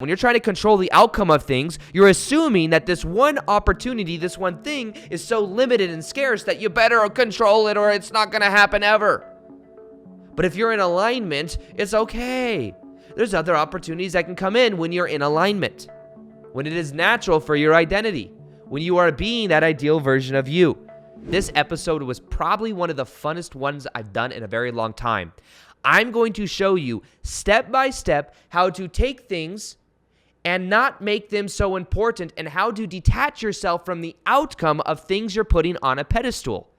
When you're trying to control the outcome of things, you're assuming that this one opportunity, this one thing is so limited and scarce that you better control it or it's not going to happen ever. But if you're in alignment, it's okay. There's other opportunities that can come in when you're in alignment, when it is natural for your identity, when you are being that ideal version of you. This episode was probably one of the funnest ones I've done in a very long time. I'm going to show you step by step how to take things and not make them so important, and how to detach yourself from the outcome of things you're putting on a pedestal.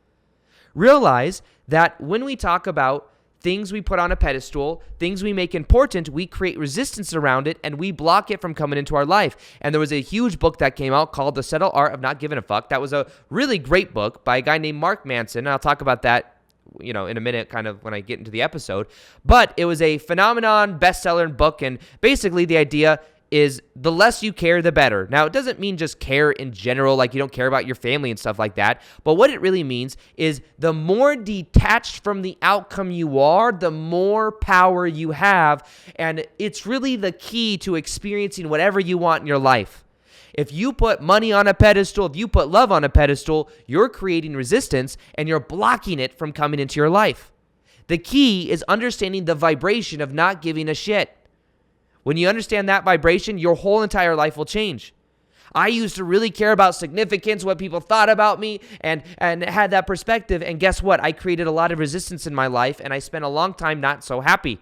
Realize that when we talk about things we put on a pedestal, things we make important, we create resistance around it and we block it from coming into our life. And there was a huge book that came out called The Subtle Art of Not Giving a Fuck. That was a really great book by a guy named Mark Manson. And I'll talk about that in a minute, kind of when I get into the episode. But it was a phenomenon bestseller book, and basically the idea is the less you care, the better. Now, it doesn't mean just care in general, like you don't care about your family and stuff like that. But what it really means is the more detached from the outcome you are, the more power you have. And it's really the key to experiencing whatever you want in your life. If you put money on a pedestal, if you put love on a pedestal, you're creating resistance and you're blocking it from coming into your life. The key is understanding the vibration of not giving a shit. When you understand that vibration, your whole entire life will change. I used to really care about significance, what people thought about me, and had that perspective. And guess what? I created a lot of resistance in my life, and I spent a long time not so happy.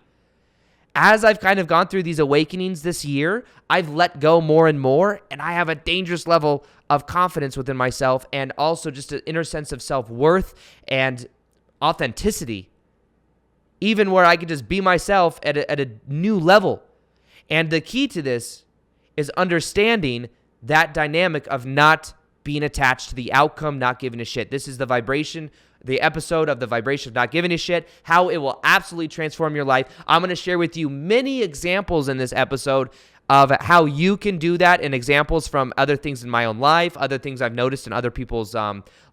As I've kind of gone through these awakenings this year, I've let go more and more, and I have a dangerous level of confidence within myself, and also just an inner sense of self-worth and authenticity, even where I could just be myself at a new level. And the key to this is understanding that dynamic of not being attached to the outcome, not giving a shit. This is the vibration, the episode of the vibration of not giving a shit, how it will absolutely transform your life. I'm going to share with you many examples in this episode of how you can do that, and examples from other things in my own life, other things I've noticed in other people's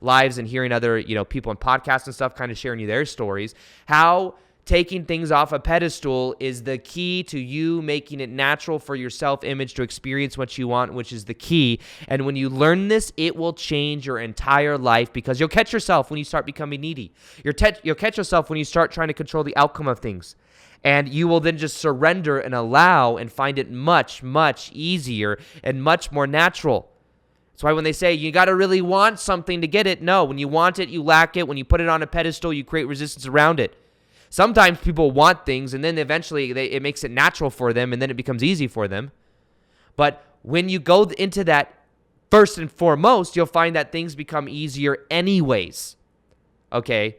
lives, and hearing other people in podcasts and stuff, kind of sharing you their stories. How taking things off a pedestal is the key to you making it natural for your self-image to experience what you want, which is the key. And when you learn this, it will change your entire life, because you'll catch yourself when you start becoming needy. You'll catch yourself when you start trying to control the outcome of things. And you will then just surrender and allow and find it much, much easier and much more natural. That's why when they say you got to really want something to get it, no. When you want it, you lack it. When you put it on a pedestal, you create resistance around it. Sometimes people want things, and then eventually it makes it natural for them, and then it becomes easy for them. But when you go into that first and foremost, you'll find that things become easier anyways. Okay?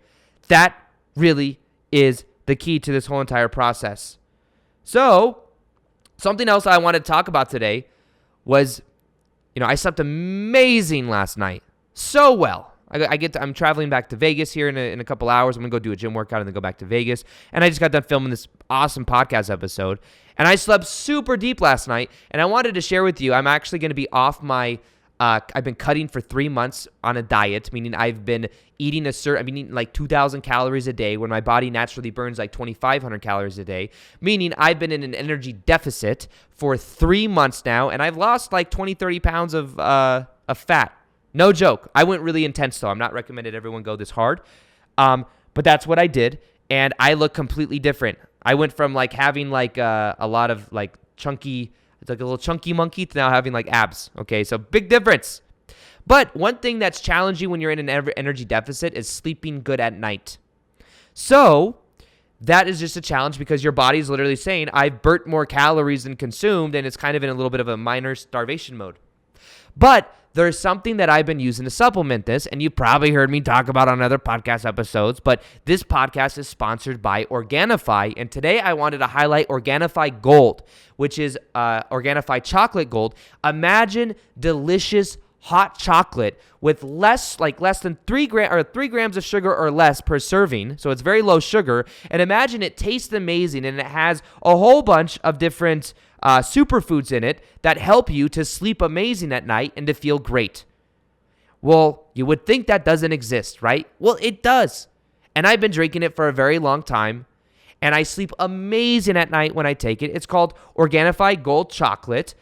That really is the key to this whole entire process. So, something else I wanted to talk about today was, I slept amazing last night. So well. I'm traveling back to Vegas here in a couple hours. I'm going to go do a gym workout and then go back to Vegas. And I just got done filming this awesome podcast episode. And I slept super deep last night. And I wanted to share with you, I'm actually going to be off my, I've been cutting for 3 months on a diet, meaning I've been eating like 2,000 calories a day when my body naturally burns like 2,500 calories a day, meaning I've been in an energy deficit for 3 months now. And I've lost like 20, 30 pounds of fat. No joke. I went really intense, though. I'm not recommended everyone go this hard. But that's what I did, and I look completely different. I went from like having like a lot of like chunky, it's like a little chunky monkey, to now having like abs. Okay, so big difference. But one thing that's challenging when you're in an energy deficit is sleeping good at night. So that is just a challenge, because your body's literally saying, I've burnt more calories than consumed, and it's kind of in a little bit of a minor starvation mode. But there's something that I've been using to supplement this, and you probably heard me talk about on other podcast episodes, but this podcast is sponsored by Organifi, and today I wanted to highlight Organifi Gold, which is Organifi Chocolate Gold. Imagine delicious hot chocolate with less than 3 grams of sugar or less per serving, so it's very low sugar, and imagine it tastes amazing, and it has a whole bunch of different superfoods in it that help you to sleep amazing at night and to feel great. Well, you would think that doesn't exist, right? Well, it does. And I've been drinking it for a very long time. and I sleep amazing at night when I take it. It's called Organifi Gold Chocolate,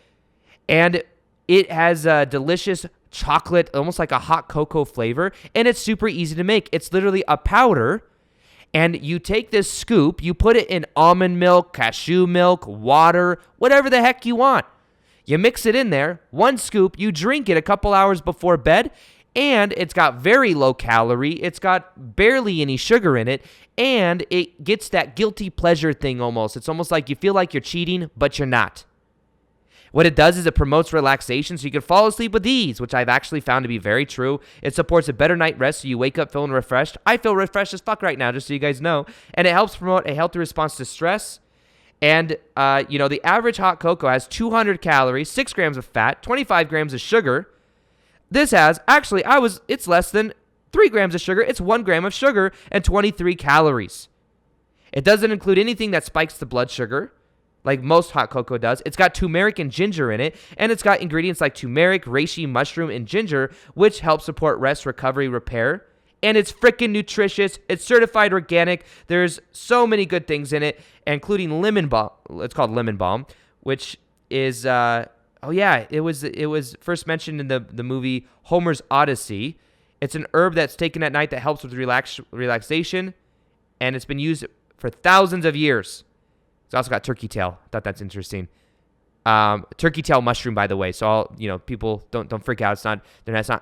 and it has a delicious chocolate, almost like a hot cocoa flavor, and it's super easy to make. It's literally a powder, and you take this scoop, you put it in almond milk, cashew milk, water, whatever the heck you want. You mix it in there, 1 scoop, you drink it a couple hours before bed, and it's got very low calorie, it's got barely any sugar in it, and it gets that guilty pleasure thing almost. It's almost like you feel like you're cheating, but you're not. What it does is it promotes relaxation so you can fall asleep with ease, which I've actually found to be very true. It supports a better night rest so you wake up feeling refreshed. I feel refreshed as fuck right now, just so you guys know. And it helps promote a healthy response to stress. And, the average hot cocoa has 200 calories, 6 grams of fat, 25 grams of sugar. This has, it's less than 3 grams of sugar. It's 1 gram of sugar and 23 calories. It doesn't include anything that spikes the blood sugar, like most hot cocoa does. It's got turmeric and ginger in it, and it's got ingredients like turmeric, reishi, mushroom, and ginger, which help support rest, recovery, repair. And it's freaking nutritious. It's certified organic. There's so many good things in it, including lemon balm. It's called lemon balm, which is, it was first mentioned in the movie Homer's Odyssey. It's an herb that's taken at night that helps with relaxation, and it's been used for thousands of years. It's also got turkey tail. I thought that's interesting. Turkey tail mushroom, by the way. So people don't freak out. It's not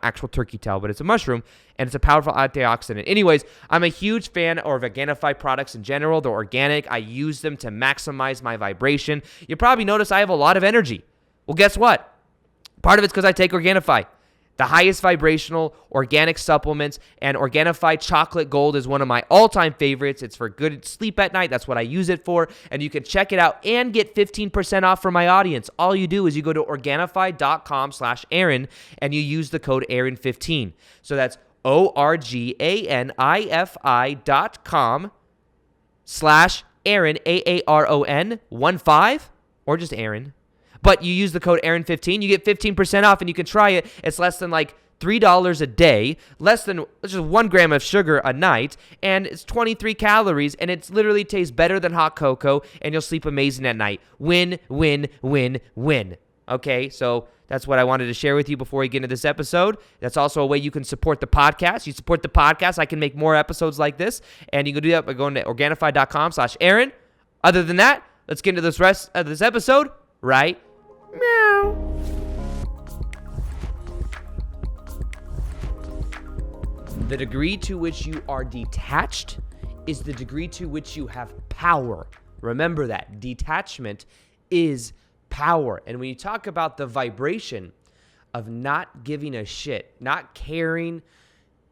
actual turkey tail, but it's a mushroom, and it's a powerful antioxidant. Anyways, I'm a huge fan of Organifi products in general. They're organic. I use them to maximize my vibration. You probably notice I have a lot of energy. Well, guess what? Part of it's because I take Organifi. The highest vibrational organic supplements, and Organifi Chocolate Gold is one of my all-time favorites. It's for good sleep at night. That's what I use it for, and you can check it out and get 15% off for my audience. All you do is you go to Organifi.com/Aaron, and you use the code Aaron15. So that's ORGANIFI.com/Aaron, AARON 15, or just Aaron. But you use the code Aaron15, you get 15% off, and you can try it. It's less than like $3 a day, less than just 1 gram of sugar a night, and it's 23 calories, and it literally tastes better than hot cocoa, and you'll sleep amazing at night. Win, win, win, win. Okay, so that's what I wanted to share with you before we get into this episode. That's also a way you can support the podcast. You support the podcast, I can make more episodes like this, and you can do that by going to Organifi.com/Aaron. Other than that, let's get into this rest of this episode right meow. The degree to which you are detached is the degree to which you have power. Remember that. Detachment is power. And when you talk about the vibration of not giving a shit, not caring,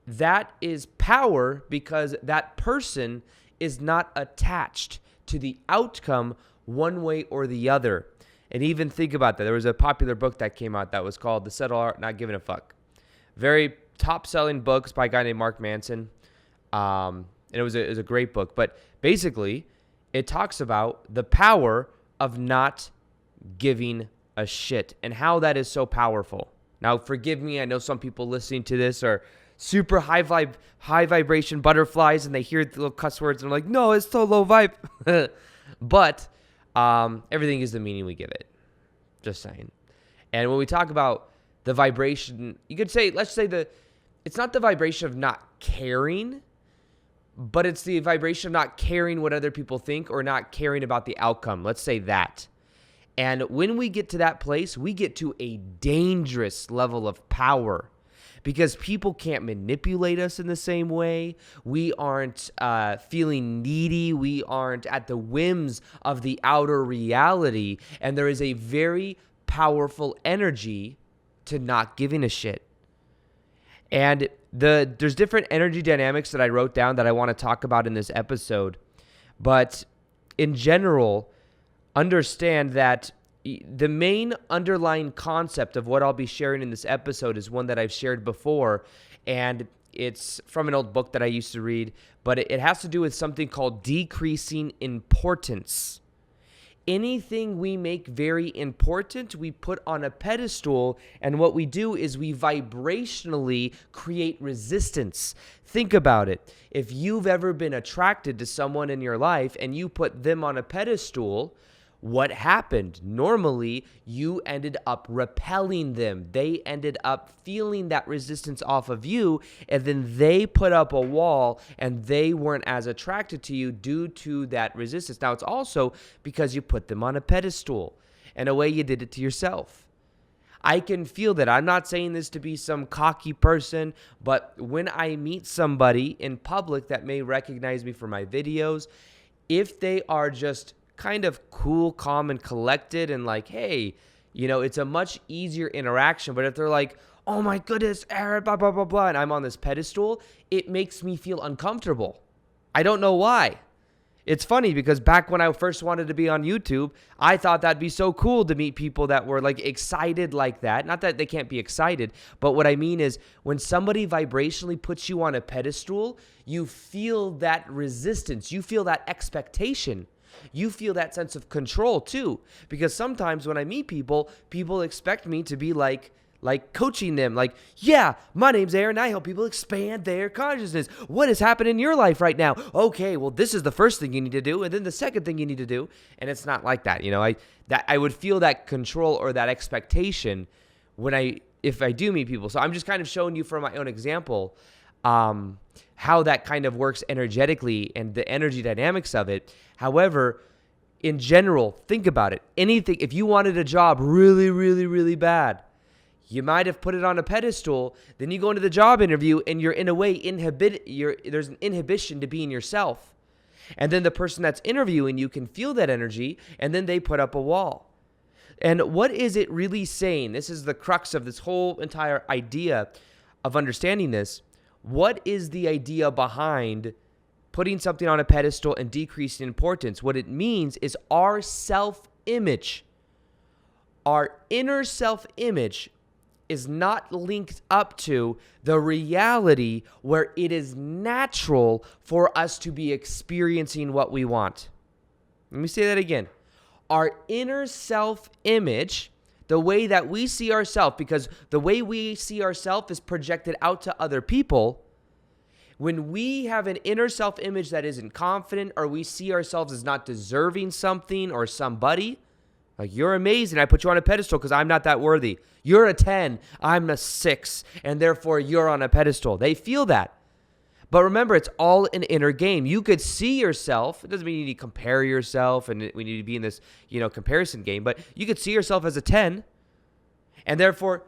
that is power because that person is not attached to the outcome one way or the other. And even think about that. There was a popular book that came out that was called The Subtle Art Not Giving a Fuck. Very top-selling books by a guy named Mark Manson. And it was a great book. But basically, it talks about the power of not giving a shit and how that is so powerful. Now, forgive me. I know some people listening to this are super high vibration butterflies, and they hear the little cuss words, and they're like, no, it's so low vibe. But everything is the meaning we give it. Just saying. And when we talk about the vibration, you could say, it's not the vibration of not caring, but it's the vibration of not caring what other people think or not caring about the outcome. Let's say that. And when we get to that place, we get to a dangerous level of power because people can't manipulate us in the same way. We aren't feeling needy. We aren't at the whims of the outer reality. And there is a very powerful energy to not giving a shit. And there's different energy dynamics that I wrote down that I want to talk about in this episode. But in general, understand that the main underlying concept of what I'll be sharing in this episode is one that I've shared before, and it's from an old book that I used to read, but it has to do with something called decreasing importance. anything we make very important, we put on a pedestal, and what we do is we vibrationally create resistance. Think about it. If you've ever been attracted to someone in your life and you put them on a pedestal, what happened? Normally, you ended up repelling them. They ended up feeling that resistance off of you, and then they put up a wall and they weren't as attracted to you due to that resistance. Now, it's also because you put them on a pedestal. In a way, you did it to yourself. I can feel that. I'm not saying this to be some cocky person, but when I meet somebody in public that may recognize me for my videos, if they are just kind of cool, calm, and collected and like, hey, it's a much easier interaction. But if they're like, oh my goodness, Aaron, blah, blah, blah, blah, and I'm on this pedestal, it makes me feel uncomfortable. I don't know why. It's funny because back when I first wanted to be on YouTube, I thought that'd be so cool to meet people that were like excited like that. Not that they can't be excited, but what I mean is when somebody vibrationally puts you on a pedestal, you feel that resistance. You feel that expectation. You feel that sense of control too, because sometimes when I meet people, people expect me to be like coaching them, like, yeah, my name's Aaron, I help people expand their consciousness. What has happened in your life right now? Okay, well, this is the first thing you need to do, and then the second thing you need to do, and it's not like that. I would feel that control or that expectation if I do meet people. So I'm just kind of showing you from my own example how that kind of works energetically and the energy dynamics of it. However, in general, think about it. If you wanted a job really, really, really bad, you might have put it on a pedestal. Then you go into the job interview and you're in a way there's an inhibition to being yourself. And then the person that's interviewing you can feel that energy, and then they put up a wall. And what is it really saying? This is the crux of this whole entire idea of understanding this. What is the idea behind putting something on a pedestal and decreasing importance? What it means is our self-image, our inner self-image is not linked up to the reality where it is natural for us to be experiencing what we want. Let me say that again. Our inner self-image, the way that we see ourselves, because the way we see ourselves is projected out to other people. When we have an inner self-image that isn't confident, or we see ourselves as not deserving something or somebody, like, you're amazing, I put you on a pedestal because I'm not that worthy. You're a 10, I'm a 6, and therefore you're on a pedestal. They feel that. But remember, it's all an inner game. You could see yourself. It doesn't mean you need to compare yourself and we need to be in this, comparison game. But you could see yourself as a 10. And therefore,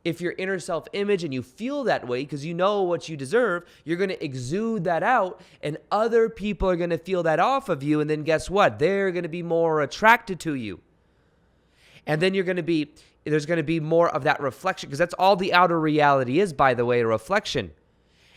if your inner self-image and you feel that way because you know what you deserve, you're going to exude that out, and other people are going to feel that off of you. And then guess what? They're going to be more attracted to you. And then there's going to be more of that reflection, because that's all the outer reality is, by the way, a reflection.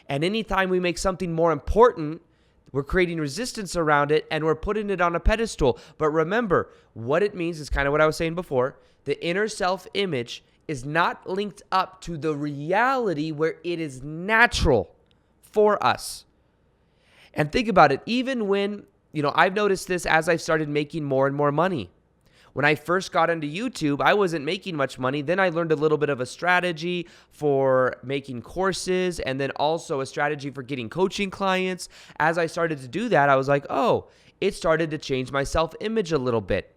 And anytime we make something more important, we're creating resistance around it and we're putting it on a pedestal. But remember, what it means is kind of what I was saying before. The inner self-image is not linked up to the reality where it is natural for us. And think about it, even when, I've noticed this as I've started making more and more money. When I first got into YouTube, I wasn't making much money. Then I learned a little bit of a strategy for making courses, and then also a strategy for getting coaching clients. As I started to do that, I was like, oh, it started to change my self-image a little bit.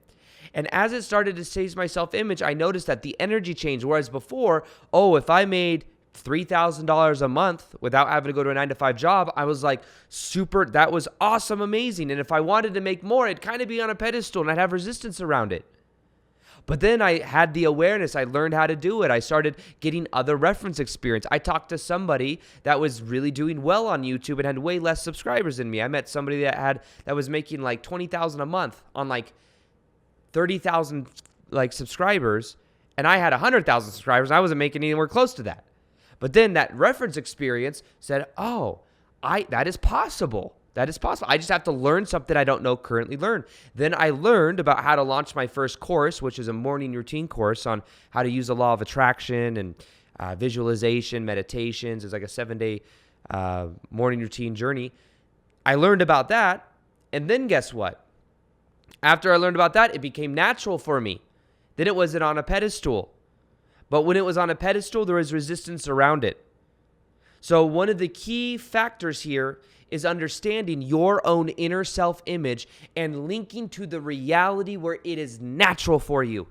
And as it started to change my self-image, I noticed that the energy changed. Whereas before, if I made $3,000 a month without having to go to a 9-to-5 job, I was like, super, that was awesome, amazing. And if I wanted to make more, it'd kind of be on a pedestal and I'd have resistance around it. But then I had the awareness. I learned how to do it. I started getting other reference experience. I talked to somebody that was really doing well on YouTube and had way less subscribers than me. I met somebody that was making like $20,000 a month on like 30,000 like subscribers, and I had 100,000 subscribers. And I wasn't making anywhere close to that. But then that reference experience said, that is possible. That is possible. I just have to learn something I don't know currently learn. Then I learned about how to launch my first course, which is a morning routine course on how to use the law of attraction and visualization, meditations. It's like a 7-day morning routine journey. I learned about that. And then guess what? After I learned about that, it became natural for me. Then it wasn't on a pedestal. But when it was on a pedestal, there was resistance around it. So one of the key factors here is understanding your own inner self-image and linking to the reality where it is natural for you.